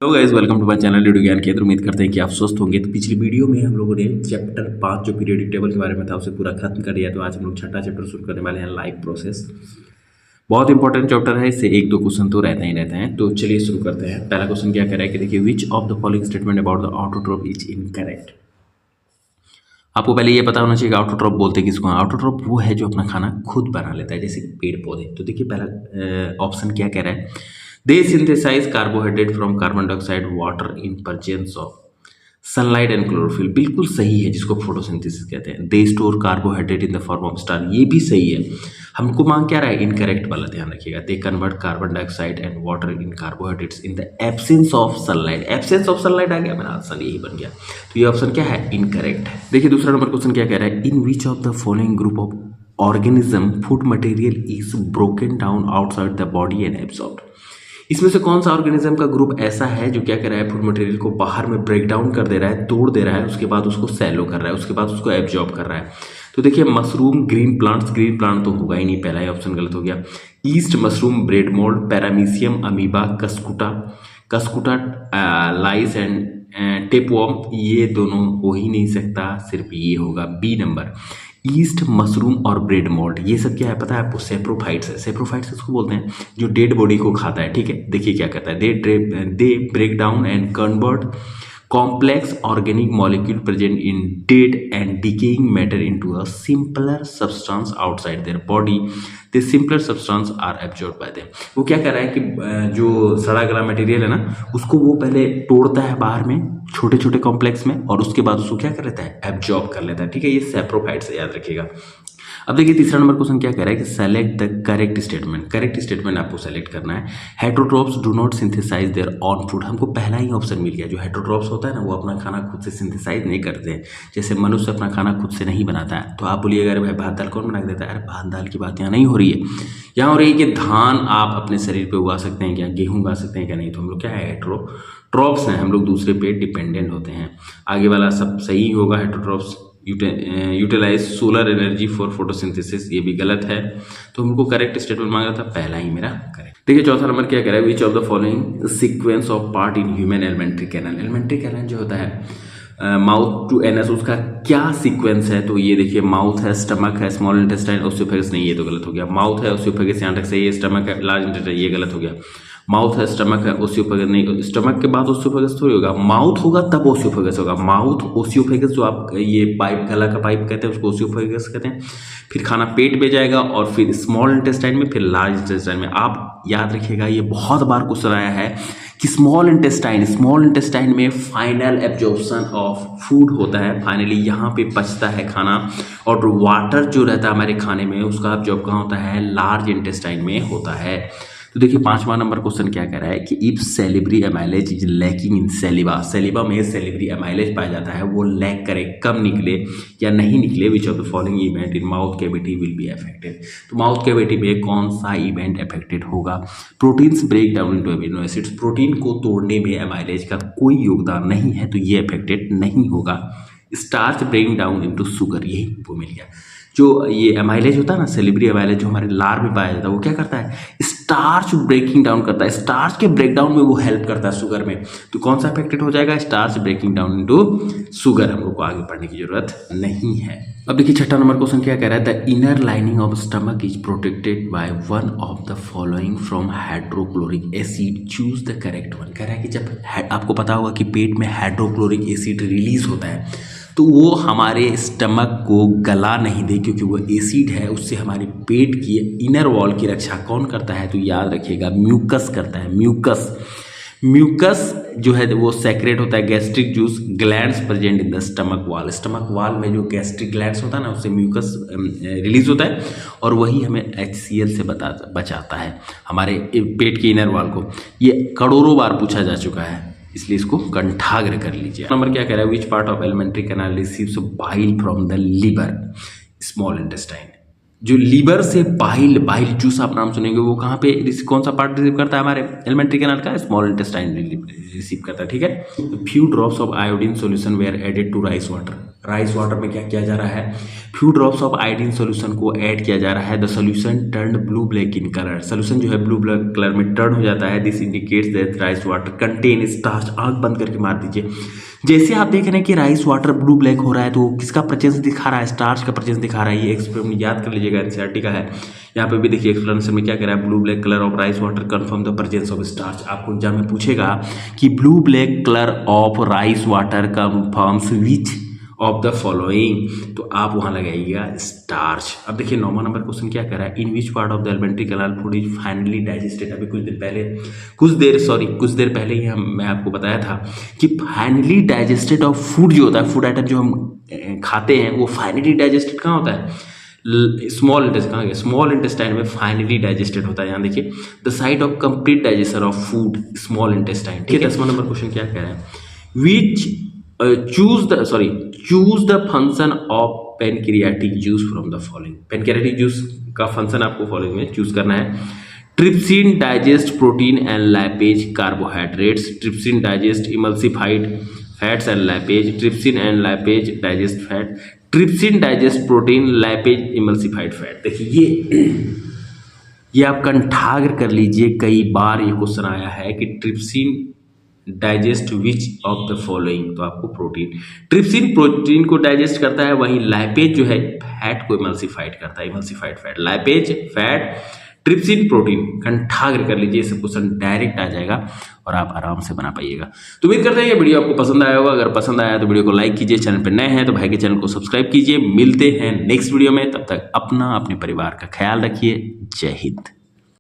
Hello guys, welcome to my channel Lido Gyan Kendra. उम्मीद करते हैं कि आप स्वस्थ होंगे। तो पिछली वीडियो में हम लोगों ने चैप्टर 5 जो पीरियोडिक टेबल के बारे में था उसे पूरा खत्म कर दिया। तो आज हम लोग छठा चैप्टर शुरू करने वाले हैं, लाइफ प्रोसेस। बहुत इंपॉर्टेंट चैप्टर है, इससे एक दो क्वेश्चन तो रहते ही रहते हैं। तो चलिए शुरू करते हैं। पहला क्वेश्चन क्या कह रहा है कि देखिए, विच of the following statement about the autotroph is incorrect. आपको पहले ये पता होना चाहिए कि ऑटोट्रॉफ बोलते किसको हैं। ऑटोट्रॉफ वो है जो अपना खाना खुद बना लेता है, जैसे पेड़ पौधे। तो देखिए पहला ऑप्शन क्या कह रहा है, they synthesise carbohydrate from carbon dioxide water in presence of sunlight and chlorophyll. बिल्कुल सही है, जिसको फोटोसिंथेसिस कहते हैं। They store carbohydrate in the form of starch, ये भी सही है। हमको मांग क्या रहा है, इनकरेक्ट वाला ध्यान रखिएगा। They convert carbon dioxide and water in carbohydrates in the absence of sunlight. Absence of sunlight आ गया, मेरा आंसर यही बन गया। तो ये ऑप्शन क्या है, इनकरेक्ट है। देखिए दूसरा नंबर क्वेश्चन क्या कह रहा है, in which of the following group of organism food material is broken down outside the body and absorbed. इसमें से कौन सा ऑर्गेनिज्म का ग्रुप ऐसा है जो क्या कर रहा है, फूड मटेरियल को बाहर में ब्रेक डाउन कर दे रहा है, तोड़ दे रहा है, उसके बाद उसको सैलो कर रहा है, उसके बाद उसको एब्जॉर्ब कर रहा है। तो देखिए mushroom, green plants, green plant तो होगा ही नहीं, पहला ही ऑप्शन गलत हो गया। Yeast mushroom, bread mould, paramecium amoeba, cuscuta cuscuta lice and tapeworm, ये दोनों हो ही नहीं सकता, सिर्फ ये होगा बी नंबर, ईस्ट मशरूम और ब्रेड मोल्ड। ये सब क्या है पता है आपको, सेप्रोफाइट्स है। सेप्रोफाइट्स इसको बोलते हैं जो डेड बॉडी को खाता है, ठीक है। देखिए क्या कहता है, they break down and convert complex organic molecule present in dead and decaying matter into a simpler substance outside their body. This simpler substance are absorbed by them. वो क्या कर रहा है कि जो सड़ा गला मटेरियल है ना, उसको वो पहले तोड़ता है बाहर में छोटे छोटे कॉम्प्लेक्स में, और उसके बाद उसको क्या कर लेता है, एब्जॉर्ब कर लेता है, ठीक है। ये सेप्रोफाइट से याद रखिएगा। अब देखिए तीसरा नंबर क्वेश्चन क्या कह रहा है कि select the correct statement. Correct statement आपको सेलेक्ट करना है। Heterotrophs do not synthesise their own food. हमको पहला ही ऑप्शन मिल गया। जो हेटरोट्रॉप्स होता है ना, वो अपना खाना खुद से सिंथेसाइज नहीं करते हैं, जैसे मनुष्य अपना खाना खुद से नहीं बनाता है। तो आप बोलिएगा अरे भाई भात दाल कौन बना के देता है, अरे भात दाल की बात यहाँ नहीं हो रही है। यहाँ हो रही है कि धान आप अपने शरीर पर उगा सकते हैं क्या, गेहूँ उगा सकते हैं क्या, नहीं। तो हम लोग क्या है, हेटरोट्रॉप्स हैं, हम लोग दूसरे पे डिपेंडेंट होते हैं। आगे वाला सब सही होगा। Heterotrophs utilise solar energy for photosynthesis, ये भी गलत है। तो हमको करेक्ट स्टेटमेंट मांगा था, पहला ही मेरा करेक्ट। देखिए चौथा नंबर क्या कह रहा है, which of the following sequence of part in human alimentary canal. Alimentary canal जो होता है माउथ टू एनस, उसका क्या सीक्वेंस है। तो ये देखिए माउथ है, स्टमक है, स्मॉल इंटेस्टाइन, ओसियोफेगस नहीं, ये तो गलत हो गया। माउथ है, ओसियोफेगस यहाँ तक सही है, स्टमक है, लार्ज इंटेस्टाइन, ये गलत हो गया। माउथ है, स्टमक है, ओसियोफेगस नहीं, स्टमक के बाद ओसियोफेगस थोड़ी होगा, माउथ होगा तब ओसियोफेगस होगा। माउथ ओसियोफेगस, जो आप ये पाइप, गला का पाइप कहते हैं, उसको ओसियोफेगस कहते हैं। फिर खाना पेट में जाएगा और फिर स्मॉल इंटेस्टाइन में, फिर लार्ज इंटेस्टाइन में। आप याद रखिएगा, ये बहुत बार क्वेश्चन आया है कि स्मॉल इंटेस्टाइन में फाइनल एब्जॉर्प्शन ऑफ फूड होता है, फाइनली यहाँ पे पचता है खाना, और वाटर जो रहता है हमारे खाने में, उसका एब्जॉर्ब कहाँ होता है, लार्ज इंटेस्टाइन में होता है। तो देखिए पांचवा नंबर क्वेश्चन क्या कह रहा है कि if salivary amylase is lacking in saliva, saliva में सेलिब्री एमाइलेज पाया जाता है, वो लैक करे, कम निकले या नहीं निकले, which of the following event in mouth cavity will be affected. तो माउथ कैविटी में कौन सा इवेंट अफेक्टेड होगा। Proteins break down into amino acids, protein को तोड़ने में एमाइलेज का कोई योगदान नहीं है, तो ये अफेक्टेड नहीं होगा। Starch breaking down into sugar, यही वो मिल गया। जो ये एमाइलेज होता है ना, सेलिब्री एमाइलेज जो हमारे लार में पाया जाता है, वो क्या करता है, स्टार्च ब्रेकिंग डाउन करता है, स्टार्च के ब्रेक डाउन में वो हेल्प करता है शुगर में। तो कौन सा अफेक्टेड हो जाएगा, starch breaking down into sugar. हम लोग को आगे पढ़ने की जरूरत नहीं है। अब देखिए छठा नंबर क्वेश्चन क्या कह रहा है, the inner lining of stomach is protected by one of the following from hydrochloric acid, choose the correct one. कह रहा है कि जब आपको पता होगा कि पेट में हाइड्रोक्लोरिक एसिड रिलीज होता है, तो वो हमारे स्टमक को गला नहीं दे, क्योंकि वो एसिड है, उससे हमारे पेट की इनर वॉल की रक्षा कौन करता है, तो याद रखिएगा म्यूकस करता है। म्यूकस जो है वो सेक्रेट होता है, gastric juice glands present in the stomach वाल। स्टमक वाल में जो गैस्ट्रिक ग्लैंड्स होता है ना, उससे म्यूकस रिलीज होता है, और वही हमें HCl से बचाता है, हमारे पेट की इनर वॉल को। ये करोड़ों बार पूछा जा चुका है, इसलिए इसको कंठाग्र कर लीजिए। नंबर क्या कह रहा है, which part of alimentary canal receives bile from the liver, small intestine. जो लीवर से बाइल जूस आप नाम सुनेंगे, वो कहाँ पे, कौन सा पार्ट रिसीव करता है हमारे एलिमेंट्री कैनाल का, स्मॉल इंटेस्टाइन रिसीव करता है, ठीक है। Few drops of iodine solution were added to rice water. Rice water में क्या किया जा रहा है, few drops of iodine solution को ऐड किया जा रहा है। The solution turn blue black in colour, solution जो है ब्लू ब्लैक कलर में टर्न हो जाता है। This indicates that rice water contain starch. आंख बंद करके मार दीजिए। जैसे आप देख रहे हैं कि राइस वाटर ब्लू ब्लैक हो रहा है तो किसका प्रेजेंस दिखा रहा है, स्टार्च का प्रेजेंस दिखा रहा है। ये एक्सपेरिमेंट याद कर लीजिएगा, एनसीईआरटी का है। यहाँ पे भी देखिए एक्सप्लेनेशन में क्या कह रहा है, blue black colour of rice water confirm the presence of starch. आपको एग्जाम में पूछेगा कि blue black colour of rice water confirms which of the following, तो आप वहां लगाइएगा स्टार्च। अब देखिए 9वां नंबर क्वेश्चन क्या कर रहा है, in which part of the alimentary canal food is finally digested. अभी कुछ देर पहले ही मैं आपको बताया था कि फाइनली डाइजेस्टेड ऑफ फूड जो होता है, फूड आइटम जो हम खाते हैं वो फाइनली डाइजेस्टेड कहाँ होता है, स्मॉल इंटेस्टाइन में फाइनली डाइजेस्टेड होता है। यहाँ देखिए the site of complete digestion of food small intestine. ठीक है, 10वां नंबर क्वेश्चन क्या कह रहा है, which choose the function of pancreatic juice from the following. Pancreatic juice का फंक्शन आपको फॉलोइंग में चूज करना है। Trypsin digest protein and lipase carbohydrates, trypsin digest emulsified fats and lipase, trypsin and lipase digest fat, trypsin digest protein lipase emulsified fat. देखिए ये आप कंठाग्र कर लीजिए, कई बार ये क्वेश्चन आया है कि trypsin digest which of the following, तो आपको प्रोटीन, ट्रिप्सिन प्रोटीन को डाइजेस्ट करता है, वहीं लैपेज जो है फैट को इमल्सिफाइड करता है, emulsified fat, lipase fat, trypsin protein. कंठाग्र कर लीजिए, सब क्वेश्चन डायरेक्ट आ जाएगा और आप आराम से बना पाइएगा। तो उम्मीद करते हैं ये वीडियो आपको पसंद आया होगा। अगर पसंद आया तो वीडियो को लाइक कीजिए, चैनल पर नए हैं तो भाई के चैनल को सब्सक्राइब कीजिए। मिलते हैं नेक्स्ट वीडियो में, तब तक अपना अपने परिवार का ख्याल रखिए। जय हिंद।